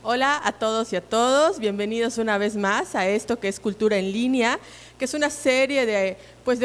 Hola a todos y a todos, bienvenidos una vez más a esto que es Cultura en Línea, que es una serie de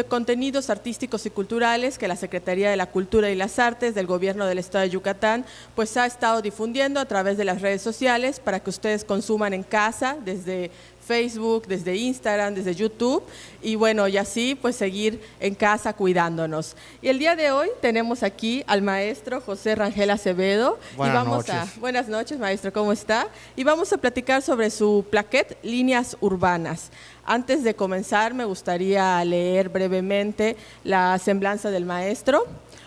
contenidos artísticos y culturales que la Secretaría de la Cultura y las Artes del Gobierno del Estado de Yucatán ha estado difundiendo a través de las redes sociales para que ustedes consuman en casa desde Facebook, desde Instagram, desde YouTube y bueno, y así seguir en casa cuidándonos. Y el día de hoy tenemos aquí al maestro José Rangel Acevedo. Buenas noches, maestro, ¿cómo está? Y vamos a platicar sobre su plaquette Líneas Urbanas. Antes de comenzar, me gustaría leer brevemente la semblanza del maestro.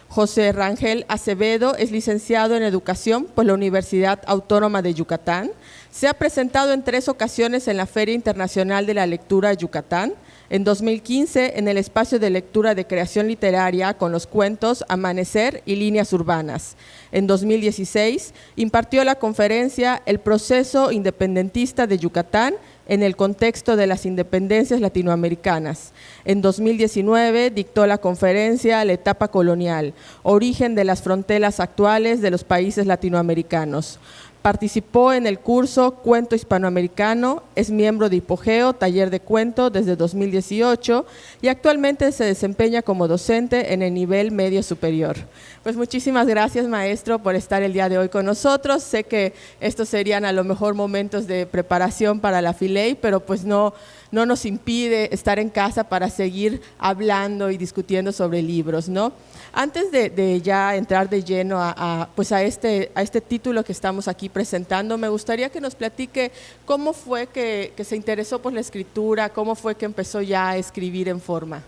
José Rangel Acevedo es licenciado en Educación por la Universidad Autónoma de Yucatán. Se ha presentado en 3 ocasiones en la Feria Internacional de la Lectura Yucatán. En 2015, en el espacio de lectura de creación literaria con los cuentos Amanecer y Líneas Urbanas. En 2016, impartió la conferencia El proceso independentista de Yucatán en el contexto de las independencias latinoamericanas. En 2019 dictó la conferencia La etapa colonial, origen de las fronteras actuales de los países latinoamericanos. Participó en el curso Cuento Hispanoamericano, es miembro de Hipogeo, taller de cuento desde 2018 y actualmente se desempeña como docente en el nivel medio superior. Pues muchísimas gracias, maestro, por estar el día de hoy con nosotros. Sé que estos serían a lo mejor momentos de preparación para la Filey, pero no nos impide estar en casa para seguir hablando y discutiendo sobre libros, ¿no? Antes de ya entrar de lleno a este título que estamos aquí presentando, me gustaría que nos platique cómo fue que se interesó por la escritura, cómo fue que empezó ya a escribir en forma.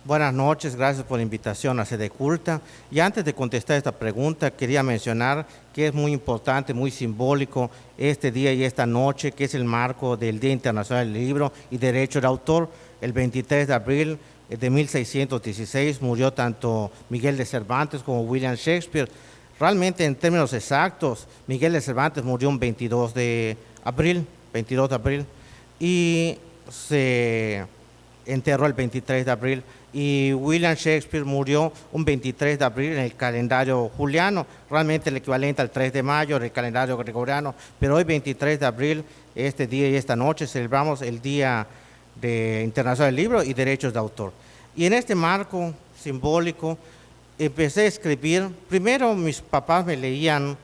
Buenas noches, gracias por la invitación a Sede Culta. Y antes de contestar esta pregunta, quería mencionar que es muy importante, muy simbólico este día y esta noche, que es el marco del Día Internacional del Libro y Derecho de Autor. El 23 de abril de 1616 murió tanto Miguel de Cervantes como William Shakespeare. Realmente, en términos exactos, Miguel de Cervantes murió un 22 de abril, y se enterró el 23 de abril. Y William Shakespeare murió un 23 de abril en el calendario juliano, realmente el equivalente al 3 de mayo del calendario gregoriano, pero hoy 23 de abril, este día y esta noche, celebramos el Día Internacional del Libro y Derechos de Autor. Y en este marco simbólico empecé a escribir. Primero mis papás me leían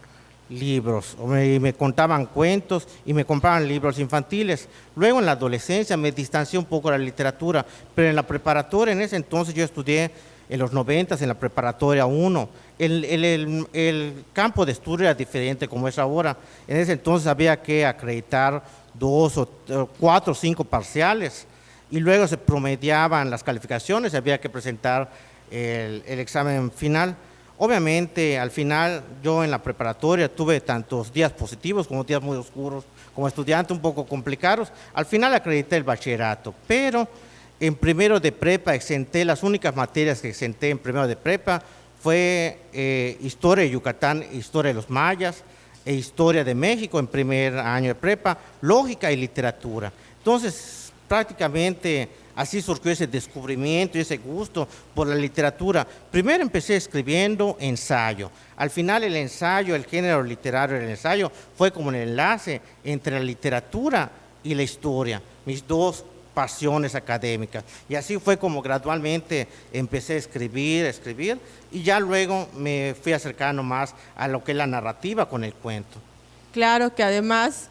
libros, me contaban cuentos y me compraban libros infantiles. Luego en la adolescencia me distancié un poco de la literatura, pero en la preparatoria, en ese entonces yo estudié en los 90 en la preparatoria 1. El campo de estudio era diferente como es ahora. En ese entonces había que acreditar 2 o 4 o 5 parciales y luego se promediaban las calificaciones, había que presentar el examen final. Obviamente, al final, yo en la preparatoria tuve tantos días positivos como días muy oscuros, como estudiante un poco complicados. Al final acredité el bachillerato, pero en primero de prepa exenté, las únicas materias que exenté en primero de prepa fue Historia de Yucatán, Historia de los Mayas, e Historia de México en primer año de prepa, Lógica y Literatura. Entonces, prácticamente así surgió ese descubrimiento y ese gusto por la literatura. Primero empecé escribiendo ensayo. Al final el ensayo, el género literario del ensayo, fue como el enlace entre la literatura y la historia, mis dos pasiones académicas. Y así fue como gradualmente empecé a escribir, y ya luego me fui acercando más a lo que es la narrativa con el cuento. Claro que además,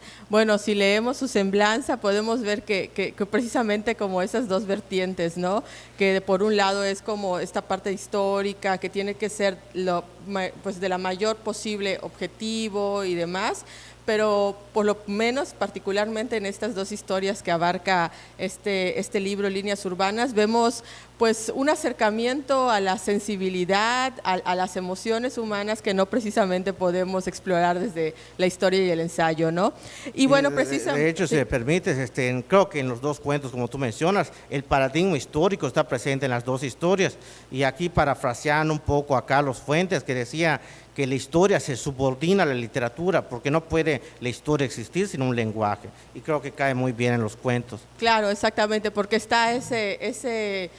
si leemos su semblanza podemos ver que precisamente como esas dos vertientes, ¿no? Que por un lado es como esta parte histórica que tiene que ser de la mayor posible objetivo y demás, pero por lo menos particularmente en estas dos historias que abarca este libro Líneas Urbanas, vemos un acercamiento a la sensibilidad, a las emociones humanas que no precisamente podemos explorar desde la historia y el ensayo, ¿no? Y bueno, precisamente… De hecho, si me permites, creo que en los dos cuentos, como tú mencionas, el paradigma histórico está presente en las dos historias, y aquí parafraseando un poco a Carlos Fuentes, que decía que la historia se subordina a la literatura, porque no puede la historia existir sin un lenguaje. Y creo que cae muy bien en los cuentos. Claro, exactamente, porque está ese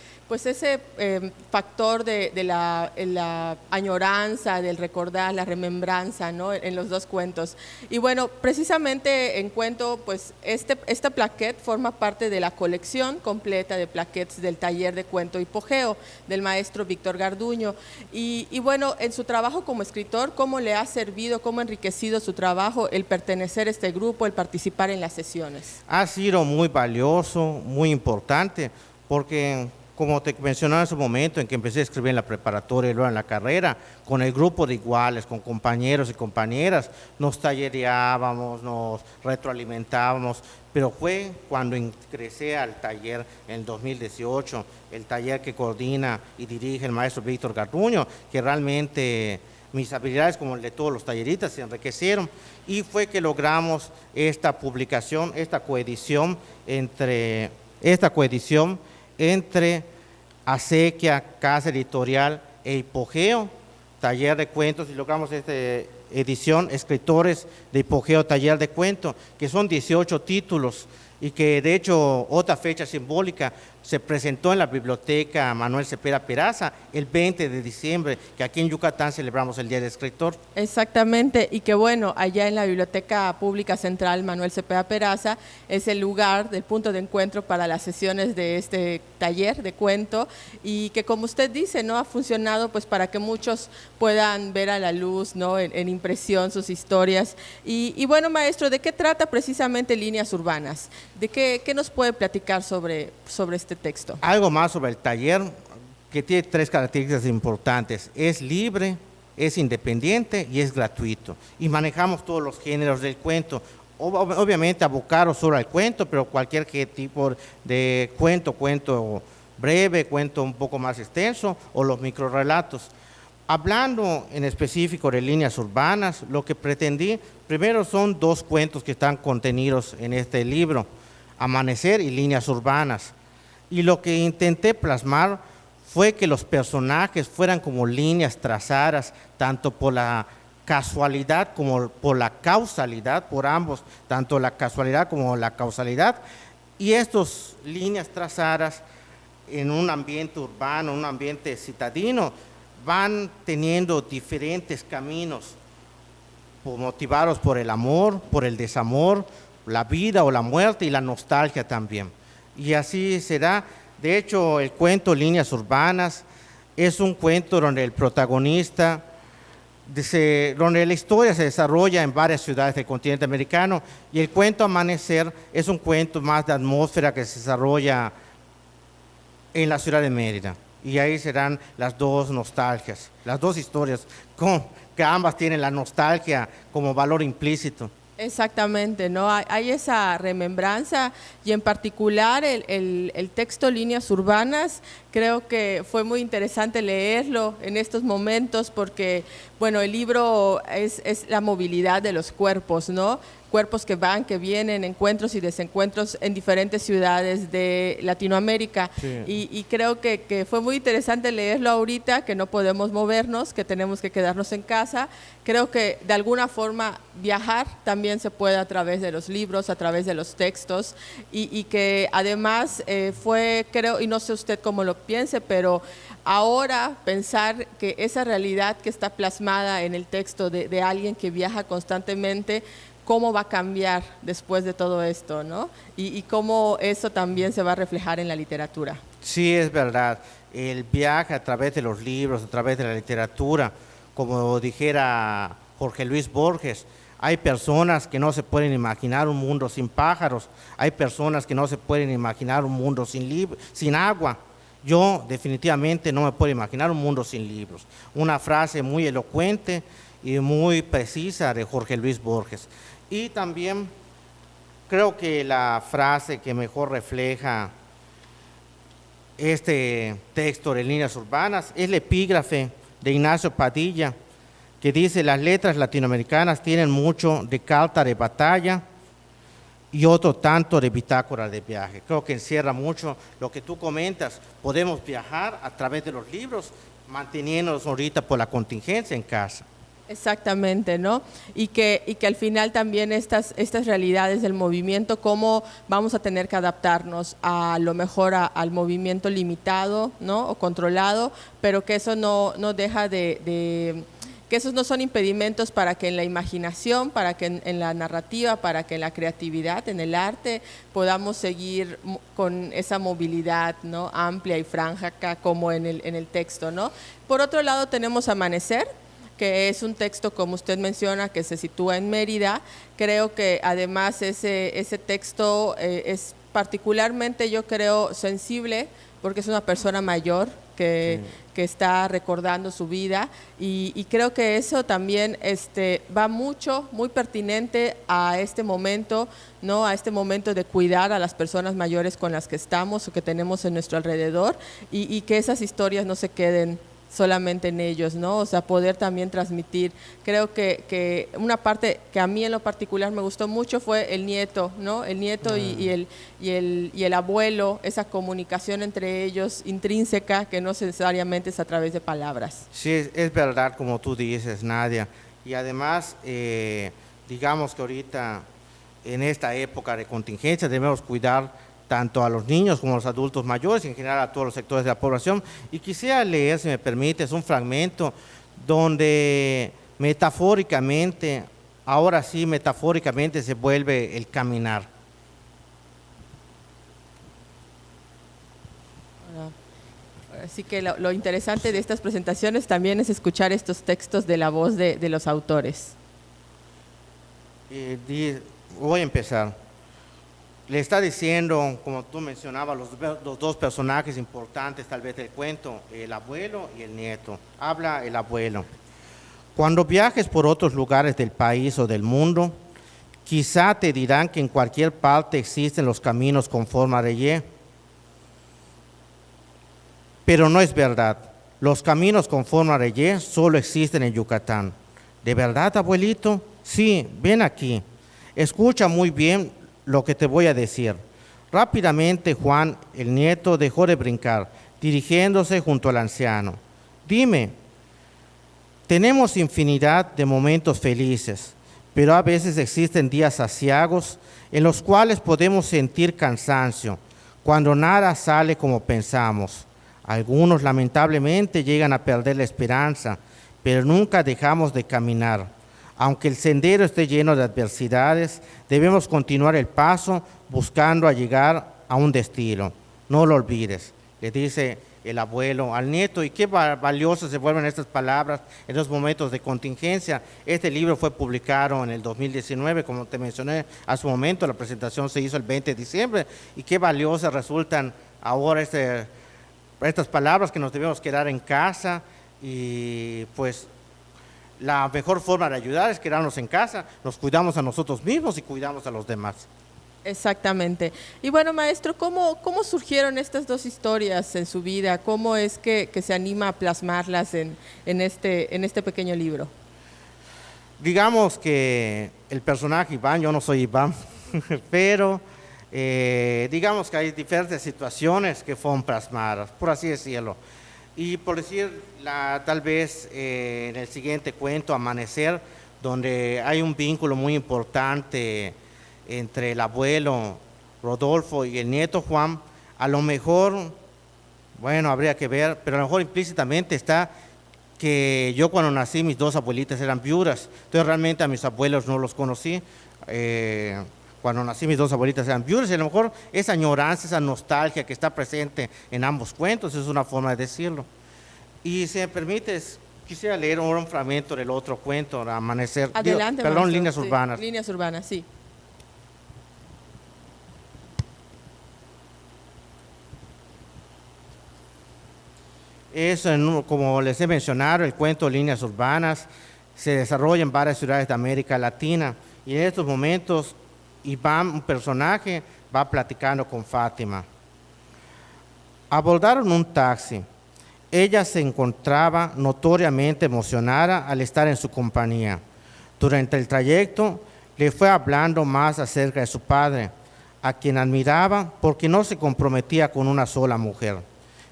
factor de la añoranza, del recordar, la remembranza, ¿no? En los dos cuentos. Y bueno, precisamente en cuento, pues esta plaquette forma parte de la colección completa de plaquettes del taller de cuento Hipogeo del maestro Víctor Garduño. Y bueno, en su trabajo como escritor, ¿cómo le ha servido, cómo ha enriquecido su trabajo el pertenecer a este grupo, el participar en las sesiones? Ha sido muy valioso, muy importante, porque como te mencionaba en su momento en que empecé a escribir en la preparatoria y luego en la carrera, con el grupo de iguales, con compañeros y compañeras, nos tallereábamos, nos retroalimentábamos, pero fue cuando ingresé al taller en el 2018, el taller que coordina y dirige el maestro Víctor Garduño, que realmente mis habilidades, como el de todos los talleristas, se enriquecieron, y fue que logramos esta publicación, esta coedición entre Acequia, Casa Editorial e Hipogeo, Taller de Cuentos, y logramos esta edición, Escritores de Hipogeo, Taller de Cuentos, que son 18 títulos, y que de hecho otra fecha simbólica se presentó en la biblioteca Manuel Cepeda Peraza el 20 de diciembre, que aquí en Yucatán celebramos el Día del Escritor. Exactamente, y que bueno, allá en la Biblioteca Pública Central Manuel Cepeda Peraza es el lugar del punto de encuentro para las sesiones de este taller de cuento, y que como usted dice, ¿no? Ha funcionado pues para que muchos puedan ver a la luz, ¿no? En impresión sus historias. Y bueno, maestro, ¿de qué trata precisamente Líneas Urbanas? ¿De qué nos puede platicar sobre este texto? Algo más sobre el taller, que tiene 3 características importantes: es libre, es independiente y es gratuito, y manejamos todos los géneros del cuento, obviamente abocados solo al cuento, pero cualquier tipo de cuento breve, cuento un poco más extenso, o los microrelatos. Hablando en específico de Líneas Urbanas, lo que pretendí, primero son 2 cuentos que están contenidos en este libro: Amanecer y Líneas Urbanas. Y lo que intenté plasmar fue que los personajes fueran como líneas trazadas, tanto por la casualidad como por la causalidad, por ambos, tanto la casualidad como la causalidad. Y estas líneas trazadas en un ambiente urbano, un ambiente citadino, van teniendo diferentes caminos, motivados por el amor, por el desamor, la vida o la muerte y la nostalgia también. Y así será. De hecho, el cuento Líneas Urbanas es un cuento donde el protagonista, donde la historia se desarrolla en varias ciudades del continente americano, y el cuento Amanecer es un cuento más de atmósfera que se desarrolla en la ciudad de Mérida. Y ahí serán las 2 nostalgias, las 2 historias, que ambas tienen la nostalgia como valor implícito. Exactamente, ¿no? Hay esa remembranza, y en particular el texto Líneas Urbanas, creo que fue muy interesante leerlo en estos momentos, porque, bueno, el libro es la movilidad de los cuerpos, ¿no? Cuerpos que van, que vienen, encuentros y desencuentros en diferentes ciudades de Latinoamérica. Sí. Y creo que fue muy interesante leerlo ahorita, que no podemos movernos, que tenemos que quedarnos en casa. Creo que de alguna forma viajar también se puede a través de los libros, a través de los textos, y que además fue, creo, y no sé usted cómo lo piense, pero ahora pensar que esa realidad que está plasmada en el texto de alguien que viaja constantemente, cómo va a cambiar después de todo esto, ¿no? Y cómo eso también se va a reflejar en la literatura. Sí, es verdad. El viaje a través de los libros, a través de la literatura, como dijera Jorge Luis Borges, hay personas que no se pueden imaginar un mundo sin pájaros, hay personas que no se pueden imaginar un mundo sin agua. Yo definitivamente no me puedo imaginar un mundo sin libros. Una frase muy elocuente y muy precisa de Jorge Luis Borges. Y también creo que la frase que mejor refleja este texto de Líneas Urbanas es el epígrafe de Ignacio Padilla, que dice: las letras latinoamericanas tienen mucho de carta de batalla y otro tanto de bitácora de viaje. Creo que encierra mucho lo que tú comentas. Podemos viajar a través de los libros, manteniéndonos ahorita por la contingencia en casa. Exactamente, ¿no? Y que al final también estas realidades del movimiento, cómo vamos a tener que adaptarnos a lo mejor al movimiento limitado, ¿no? O controlado, pero que eso no deja que esos no son impedimentos para que en la imaginación, para que en la narrativa, para que en la creatividad, en el arte, podamos seguir con esa movilidad, ¿no? Amplia y franja como en el texto, ¿no? Por otro lado tenemos Amanecer, que es un texto, como usted menciona, que se sitúa en Mérida. Creo que además ese texto es particularmente, yo creo, sensible, porque es una persona mayor que está recordando su vida, y creo que eso también va muy pertinente a este momento, ¿no? A este momento de cuidar a las personas mayores con las que estamos o que tenemos en nuestro alrededor, y que esas historias no se queden solamente en ellos, ¿no? O sea, poder también transmitir. Creo que una parte que a mí en lo particular me gustó mucho fue el nieto, ¿no? El nieto y el abuelo, esa comunicación entre ellos intrínseca, que no necesariamente es a través de palabras. Sí, es verdad, como tú dices, Nadia. Y además, digamos que ahorita, en esta época de contingencia, debemos cuidar tanto a los niños como a los adultos mayores, y en general a todos los sectores de la población. Y quisiera leer, si me permites, un fragmento donde metafóricamente, ahora sí, metafóricamente se vuelve el caminar. Así que lo interesante de estas presentaciones también es escuchar estos textos de la voz de los autores. Voy a empezar. Le está diciendo, como tú mencionabas, los dos personajes importantes tal vez del cuento, el abuelo y el nieto. Habla el abuelo. Cuando viajes por otros lugares del país o del mundo, quizá te dirán que en cualquier parte existen los caminos con forma de Y. Pero no es verdad. Los caminos con forma de Y solo existen en Yucatán. ¿De verdad, abuelito? Sí, ven aquí. Escucha muy bien lo que te voy a decir. Rápidamente Juan, el nieto, dejó de brincar, dirigiéndose junto al anciano. Dime, tenemos infinidad de momentos felices, pero a veces existen días aciagos en los cuales podemos sentir cansancio, cuando nada sale como pensamos. Algunos lamentablemente llegan a perder la esperanza, pero nunca dejamos de caminar. Aunque el sendero esté lleno de adversidades, debemos continuar el paso buscando llegar a un destino. No lo olvides, le dice el abuelo al nieto. Y qué valiosas se vuelven estas palabras en los momentos de contingencia. Este libro fue publicado en el 2019, como te mencioné hace un momento, la presentación se hizo el 20 de diciembre, y qué valiosas resultan ahora estas palabras, que nos debemos quedar en casa, y pues la mejor forma de ayudar es quedarnos en casa, nos cuidamos a nosotros mismos y cuidamos a los demás. Exactamente. Y bueno, maestro, ¿cómo surgieron estas dos historias en su vida? ¿Cómo es que se anima a plasmarlas en este pequeño libro? Digamos que el personaje Iván, yo no soy Iván, pero digamos que hay diferentes situaciones que fueron plasmadas, por así decirlo. Y por decir, tal vez en el siguiente cuento, Amanecer, donde hay un vínculo muy importante entre el abuelo Rodolfo y el nieto Juan, a lo mejor, bueno, habría que ver, pero a lo mejor implícitamente está que yo cuando nací mis dos abuelitas eran viudas, entonces realmente a mis abuelos no los conocí. Cuando nací mis dos abuelitas eran viudas, y a lo mejor esa añoranza, esa nostalgia que está presente en ambos cuentos es una forma de decirlo. Y si me permites, quisiera leer un fragmento del otro cuento, Amanecer. Adelante, perdón, maestro. Líneas Sí, Urbanas. Líneas Urbanas, sí. Como les he mencionado, el cuento Líneas Urbanas se desarrolla en varias ciudades de América Latina, y en estos momentos Iván, un personaje, va platicando con Fátima. Abordaron un taxi. Ella se encontraba notoriamente emocionada al estar en su compañía. Durante el trayecto le fue hablando más acerca de su padre, a quien admiraba porque no se comprometía con una sola mujer.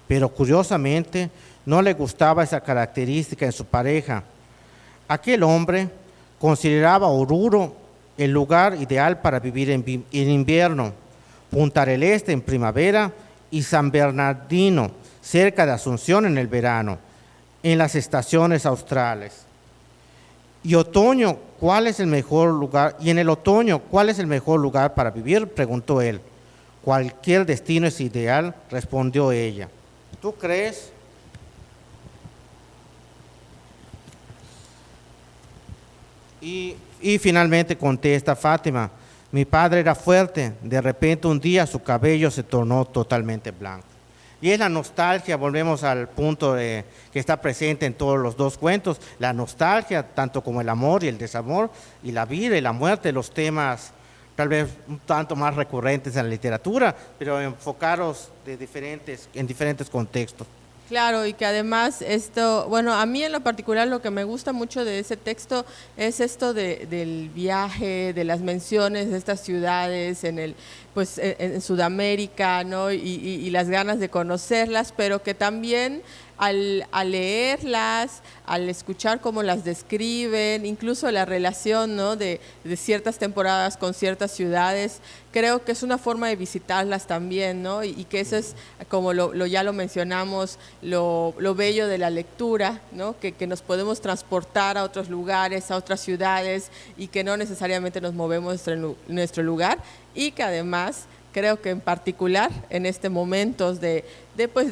Pero curiosamente no le gustaba esa característica en su pareja. Aquel hombre consideraba Oruro el lugar ideal para vivir en invierno, Punta del Este en primavera y San Bernardino, cerca de Asunción en el verano, en las estaciones australes. Y otoño, ¿cuál es el mejor lugar? Y en el otoño, ¿cuál es el mejor lugar para vivir?, preguntó él. Cualquier destino es ideal, respondió ella. ¿Tú crees? Y finalmente contesta Fátima, mi padre era fuerte, de repente un día su cabello se tornó totalmente blanco. Y es la nostalgia, volvemos al punto que está presente en todos los dos cuentos, la nostalgia, tanto como el amor y el desamor, y la vida y la muerte, los temas tal vez un tanto más recurrentes en la literatura, pero enfocados en diferentes contextos. Claro, y que además esto, bueno, a mí en lo particular lo que me gusta mucho de ese texto es esto del viaje, de las menciones de estas ciudades en Sudamérica, ¿no? Y las ganas de conocerlas, pero que también al leerlas, al escuchar cómo las describen, incluso la relación, ¿no?, de ciertas temporadas con ciertas ciudades, creo que es una forma de visitarlas también, ¿no? Y que eso es, como ya lo mencionamos, lo bello de la lectura, ¿no? Que nos podemos transportar a otros lugares, a otras ciudades, y que no necesariamente nos movemos en nuestro lugar, y que además creo que en particular en este momento de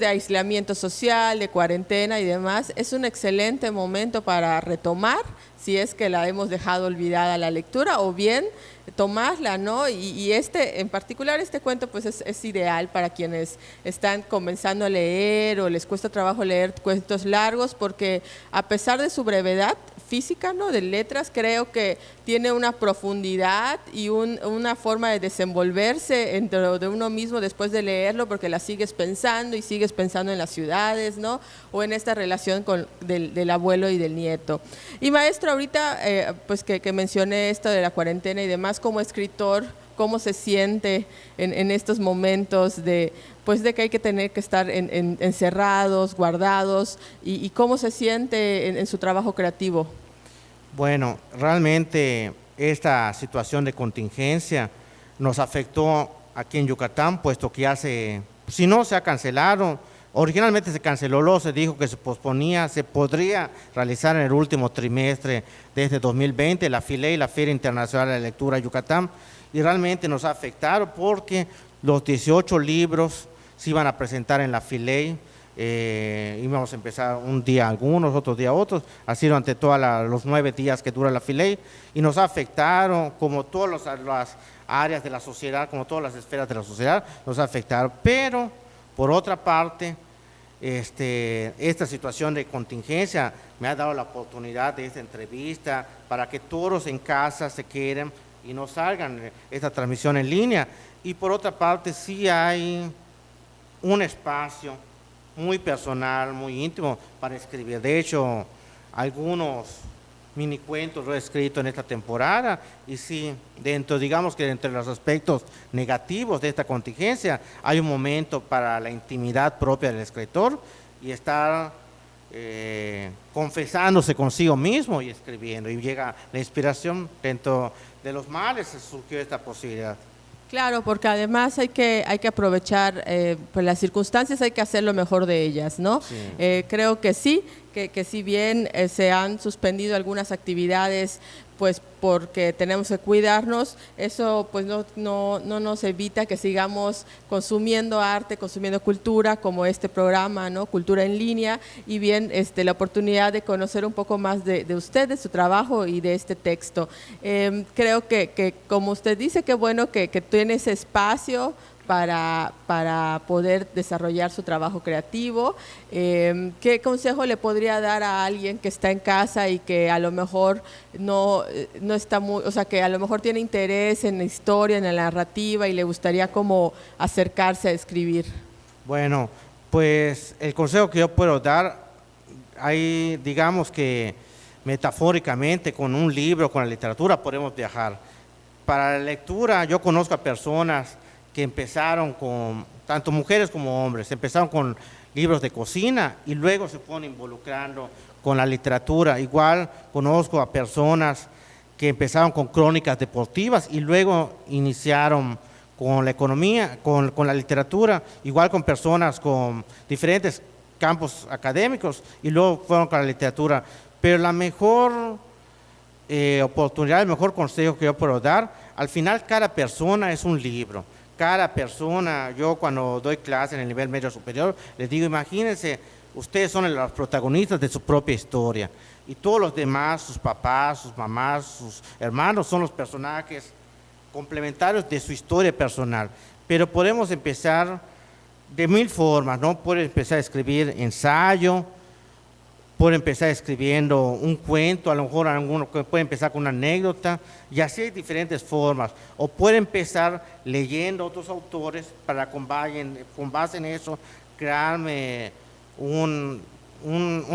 aislamiento social, de cuarentena y demás, es un excelente momento para retomar, si es que la hemos dejado olvidada la lectura, o bien tomarla, ¿no? Y en particular este cuento pues es ideal para quienes están comenzando a leer o les cuesta trabajo leer cuentos largos, porque a pesar de su brevedad física, ¿no?, de letras, creo que tiene una profundidad y una forma de desenvolverse dentro de uno mismo después de leerlo, porque la sigues pensando y sigues pensando en las ciudades, ¿no?, o en esta relación del abuelo y del nieto. Y maestro, ahorita pues que mencioné esto de la cuarentena y demás, como escritor, ¿cómo se siente en estos momentos de que hay que tener que estar encerrados, guardados, y cómo se siente en su trabajo creativo? Bueno, realmente esta situación de contingencia nos afectó aquí en Yucatán, puesto que si no se ha cancelado, originalmente se canceló, luego se dijo que se posponía, se podría realizar en el último trimestre de este 2020, la FILEY, la Feria Internacional de Lectura Yucatán, y realmente nos ha afectado porque los 18 libros se iban a presentar en la FILEY, íbamos a empezar un día algunos, otro día otros, así durante todos los 9 días que dura la FILEY, y nos ha afectado, como todas las áreas de la sociedad, como todas las esferas de la sociedad, nos ha afectado, pero por otra parte, esta situación de contingencia me ha dado la oportunidad de esta entrevista para que todos en casa se queden y no salgan esta transmisión en línea. Y por otra parte, sí hay un espacio muy personal, muy íntimo para escribir. De hecho, algunos mini cuentos lo he escrito en esta temporada, y sí, digamos que entre los aspectos negativos de esta contingencia hay un momento para la intimidad propia del escritor y estar confesándose consigo mismo y escribiendo, y llega la inspiración. Dentro de los males surgió esta posibilidad. Claro, porque además hay que aprovechar pues las circunstancias, hay que hacer lo mejor de ellas, ¿no? Sí. Creo que sí, que si bien se han suspendido algunas actividades, pues porque tenemos que cuidarnos, eso pues no nos evita que sigamos consumiendo arte, consumiendo cultura, como este programa, ¿no?, Cultura en Línea, y bien la oportunidad de conocer un poco más de usted, de su trabajo y de este texto. Creo que como usted dice, qué bueno que tiene ese espacio para poder desarrollar su trabajo creativo. ¿Qué consejo le podría dar a alguien que está en casa y que a lo mejor no está muy, o sea, que a lo mejor tiene interés en la historia, en la narrativa, y le gustaría como acercarse a escribir? Bueno, pues el consejo que yo puedo dar, ahí digamos que metafóricamente con un libro, con la literatura podemos viajar. Para la lectura, yo conozco a personas que empezaron tanto mujeres como hombres, empezaron con libros de cocina y luego se fueron involucrando con la literatura. Igual conozco a personas que empezaron con crónicas deportivas y luego iniciaron con la economía, con la literatura, igual con personas con diferentes campos académicos y luego fueron con la literatura. Pero la mejor oportunidad, el mejor consejo que yo puedo dar, al final cada persona es un libro. Cada persona, yo cuando doy clase en el nivel medio superior, les digo, imagínense, ustedes son los protagonistas de su propia historia y todos los demás, sus papás, sus mamás, sus hermanos, son los personajes complementarios de su historia personal. Pero podemos empezar de mil formas, ¿no? Puede empezar a escribir ensayo, puede empezar escribiendo un cuento, a lo mejor alguno puede empezar con una anécdota, y así hay diferentes formas. O puede empezar leyendo a otros autores para con base en eso crearme un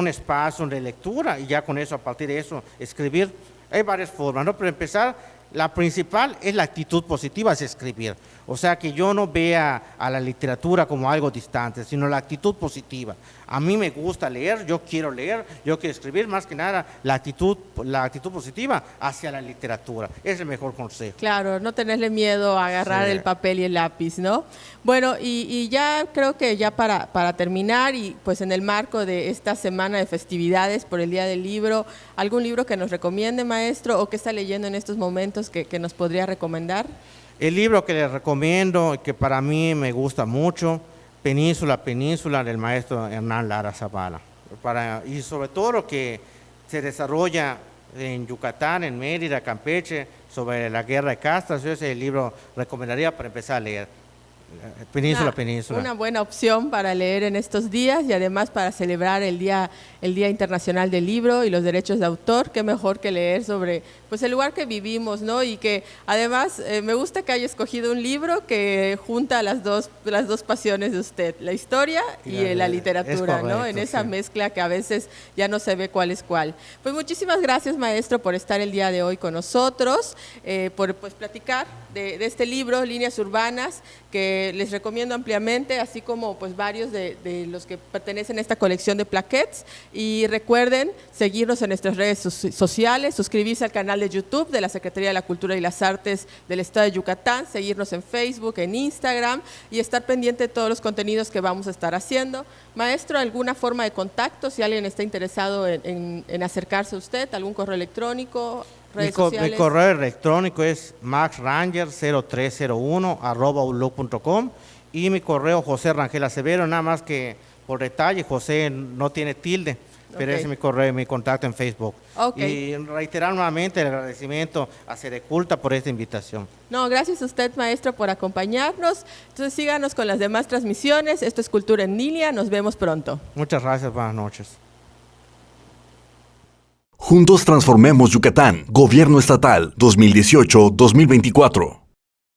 espacio de lectura y ya con eso, a partir de eso, escribir. Hay varias formas, ¿no? Pero empezar, la principal es la actitud positiva, es escribir. O sea, que yo no vea a la literatura como algo distante, sino la actitud positiva. A mí me gusta leer, yo quiero escribir, más que nada la actitud positiva hacia la literatura. Es el mejor consejo. Claro, no tenerle miedo a agarrar el papel y el lápiz, ¿no? Bueno, y ya creo que ya para terminar, y pues en el marco de esta semana de festividades por el Día del Libro, ¿algún libro que nos recomiende, maestro, o que está leyendo en estos momentos que nos podría recomendar? El libro que les recomiendo, que para mí me gusta mucho, Península, del maestro Hernán Lara Zavala. Y sobre todo lo que se desarrolla en Yucatán, en Mérida, Campeche, sobre la guerra de castas, yo ese libro recomendaría para empezar a leer. Península. Una buena opción para leer en estos días y además para celebrar el Día Internacional del Libro y los derechos de autor. Qué mejor que leer sobre pues el lugar que vivimos, ¿no? Y que además me gusta que haya escogido un libro que junta las dos pasiones de usted, la historia y la literatura, correcto, ¿no? En esa mezcla que a veces ya no se ve cuál es cuál. Pues muchísimas gracias, maestro, por estar el día de hoy con nosotros, por pues platicar de este libro, Líneas Urbanas, que les recomiendo ampliamente, así como pues varios de los que pertenecen a esta colección de plaquettes. Y recuerden seguirnos en nuestras redes sociales, suscribirse al canal de YouTube de la Secretaría de la Cultura y las Artes del Estado de Yucatán, seguirnos en Facebook, en Instagram y estar pendiente de todos los contenidos que vamos a estar haciendo. Maestro, ¿alguna forma de contacto si alguien está interesado en acercarse a usted? ¿Algún correo electrónico? ¿Redes sociales? Mi correo electrónico es maxranger0301@outlook.com y mi correo José Rangel Acevedo, nada más que por detalle, José no tiene tilde, pero ese es mi correo, mi contacto en Facebook. Y reiterar nuevamente el agradecimiento a Sedeculta por esta invitación. No, gracias a usted, maestro, por acompañarnos. Entonces síganos con las demás transmisiones. Esto es Cultura en Línea, nos vemos pronto. Muchas gracias, buenas noches. Juntos transformemos Yucatán. Gobierno Estatal 2018-2024.